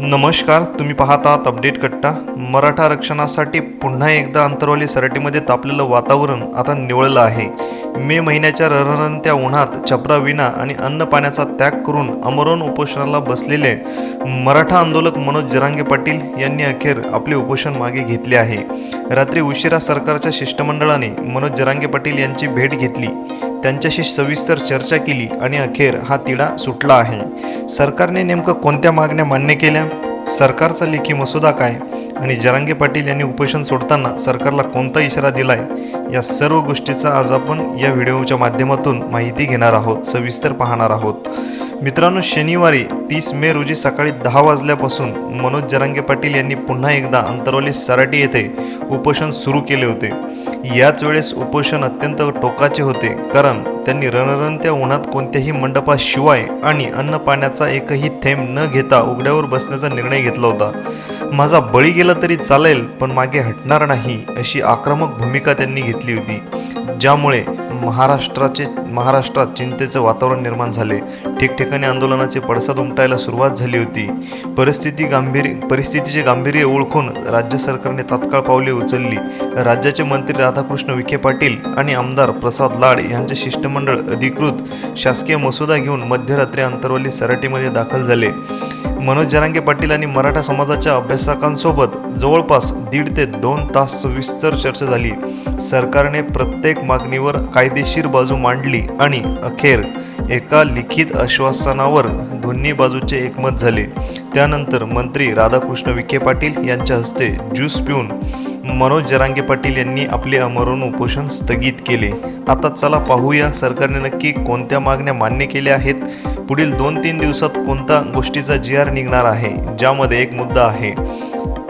नमस्कार, तुम्ही पाहत आहात अपडेट कट्टा. मराठा आरक्षणासाठी पुन्हा एकदा अंतरवाली सराटीमध्ये तापलेलं वातावरण आता निवळलं आहे. मे महिन्याच्या रणरणत्या उन्हात छपराविना आणि अन्न पाण्याचा त्याग करून आमरण उपोषणाला बसलेले मराठा आंदोलक मनोज जरांगे पाटील यांनी अखेर आपले उपोषण मागे घेतले आहे. रात्री उशिरा सरकारच्या शिष्टमंडळाने मनोज जरांगे पाटील यांची भेट घेतली, त्यांच्याशी सविस्तर चर्चा केली आणि अखेर हा तिढा सुटला आहे. सरकारने नेमकं कोणत्या मागण्या मान्य केल्या, सरकारचा लेखी मसुदा काय आणि जरांगे पाटील यांनी उपोषण सोडताना सरकारला कोणता इशारा दिलाय, या सर्व गोष्टीचा आज आपण या व्हिडिओच्या माध्यमातून माहिती घेणार आहोत, सविस्तर पाहणार आहोत. मित्रांनो, शनिवारी 30 मे रोजी सकाळी 10 वाजल्यापासून मनोज जरांगे पाटील यांनी पुन्हा एकदा अंतरवाली सराटी येथे उपोषण सुरू केले होते. याच वेळेस उपोषण अत्यंत टोकाचे होते, कारण त्यांनी रणरणत्या उन्हात कोणत्याही मंडपाशिवाय आणि अन्न पाण्याचा एकही थेंब न घेता उघड्यावर बसण्याचा निर्णय घेतला होता. माझा बळी गेला तरी चालेल, पण मागे हटणार नाही, अशी आक्रमक भूमिका त्यांनी घेतली होती, ज्यामुळे महाराष्ट्रात चिंतेचं वातावरण निर्माण झाले. ठिकठिकाणी आंदोलनाचे पडसाद उमटायला सुरुवात झाली होती. परिस्थितीचे गांभीर्य ओळखून राज्य सरकारने तात्काळ पावले उचलली. राज्याचे मंत्री राधाकृष्ण विखे पाटील आणि आमदार प्रसाद लाड यांचे शिष्टमंडळ अधिकृत शासकीय मसुदा घेऊन मध्यरात्री अंतरवाली सराटीमध्ये दाखल झाले. मनोज जरांगे पाटील आणि मराठा समाजाच्या अभ्यासकांसोबत जवळपास 1.5 ते 2 तास सविस्तर चर्चा झाली. सरकारने प्रत्येक मागणीवर कायदेशीर बाजू मांडली आणि अखेर एका लिखित आश्वासनावर दोन्ही बाजूचे एकमत झाले. त्यानंतर मंत्री राधाकृष्ण विखे पाटील यांच्या हस्ते ज्यूस पिऊन मनोज जरांगे पाटील यांनी आपले आमरण उपोषण स्थगित केले. आता चला पाहूया सरकारने नक्की कोणत्या मागण्या मान्य केल्या आहेत. पुढील 2-3 दिवसात कोणत्या गोष्टीचा GR निघणार आहे, ज्यामध्ये एक मुद्दा आहे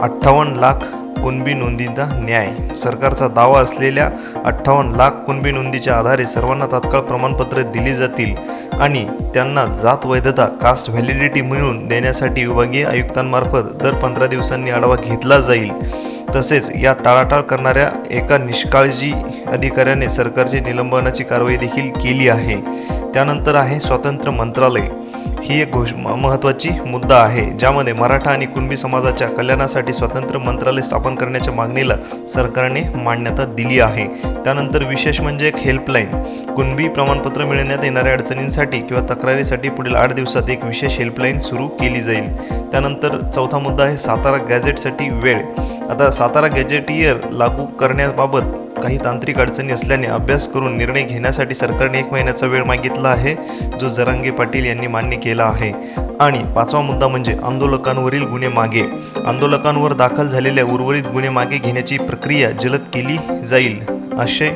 58 लाख कुणबी नोंदीचा न्याय. सरकारचा दावा असलेल्या 58 लाख कुणबी नोंदीच्या आधारे सर्वांना तात्काळ प्रमाणपत्र दिली जातील आणि त्यांना जात वैधता कास्ट व्हॅलिडिटी मिळवून देण्यासाठी विभागीय आयुक्तांमार्फत दर 15 दिवसांनी आढावा घेतला जाईल. तसेच या टाळाटाळ करणाऱ्या एका निष्काळजी अधिकाऱ्याने सरकारची निलंबनाची कारवाई देखील केली आहे. त्यानंतर आहे स्वतंत्र मंत्रालय. ही एक महत्त्वाची मुद्दा आहे, ज्यामध्ये मराठा आणि कुणबी समाजाच्या कल्याणासाठी स्वतंत्र मंत्रालय स्थापन करण्याच्या मागणीला सरकारने मान्यता दिली आहे. त्यानंतर विशेष म्हणजे एक हेल्पलाईन. कुणबी प्रमाणपत्र मिळवण्यात येणाऱ्या अडचणींसाठी किंवा तक्रारीसाठी पुढील 8 दिवसात एक विशेष हेल्पलाईन सुरू केली जाईल. त्यानंतर चौथा मुद्दा आहे सातारा गॅझेटसाठी वेळ. आता सातारा गॅझेटियर लागू करण्याबाबत काही तांत्रिक अडचणी असल्याने अभ्यास करून निर्णय घेण्यासाठी सरकारने 1 महिन्याचा वेळ मागितला आहे, जो जरांगे पाटील यांनी मान्य केला आहे. आणि 5वा मुद्दा म्हणजे आंदोलकांवरील गुन्हे मागे. आंदोलकांवर दाखल झालेल्या उर्वरित गुन्हे मागे घेण्याची प्रक्रिया जलद केली जाईल, अशा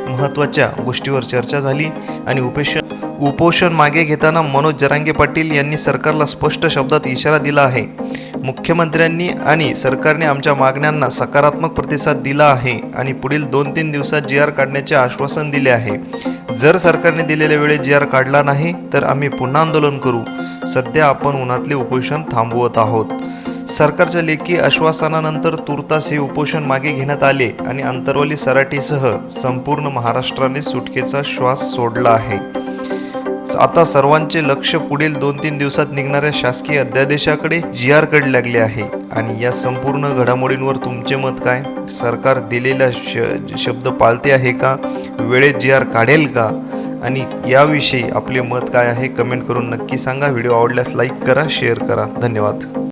महत्त्वाच्या गोष्टीवर चर्चा झाली. आणि उपोषण मागे घेताना मनोज जरांगे पाटील यांनी सरकारला स्पष्ट शब्दात इशारा दिला आहे. मुख्यमंत्र्यांनी आणि सरकारने आमच्या मागण्यांना सकारात्मक प्रतिसाद दिला आहे आणि पुढील 2-3 दिवसात GR काढण्याचे आश्वासन दिले आहे. जर सरकारने दिलेल्या वेळेत GR काढला नाही तर आम्ही पुन्हा आंदोलन करू. सध्या आपण उन्हातले उपोषण थांबवत आहोत. सरकारच्या लेखी आश्वासनानंतर तुर्तास हे उपोषण मागे घेण्यात आले आणि अंतरवाली सराटीसह संपूर्ण महाराष्ट्राने सुटकेचा श्वास सोडला आहे. आता सर्वांचे लक्ष पुढील 2-3 दिवसात निघणाऱ्या शासकीय अध्यादेशाकडे GR कडे लागले आहे. आणि या संपूर्ण घडामोडींवर तुमचे मत काय? सरकार दिलेला शब्द पाळते आहे का? वेळेत GR काढेल का? आणि याविषयी आपले मत काय आहे, कमेंट करून नक्की सांगा. व्हिडिओ आवडल्यास लाईक करा, शेअर करा. धन्यवाद.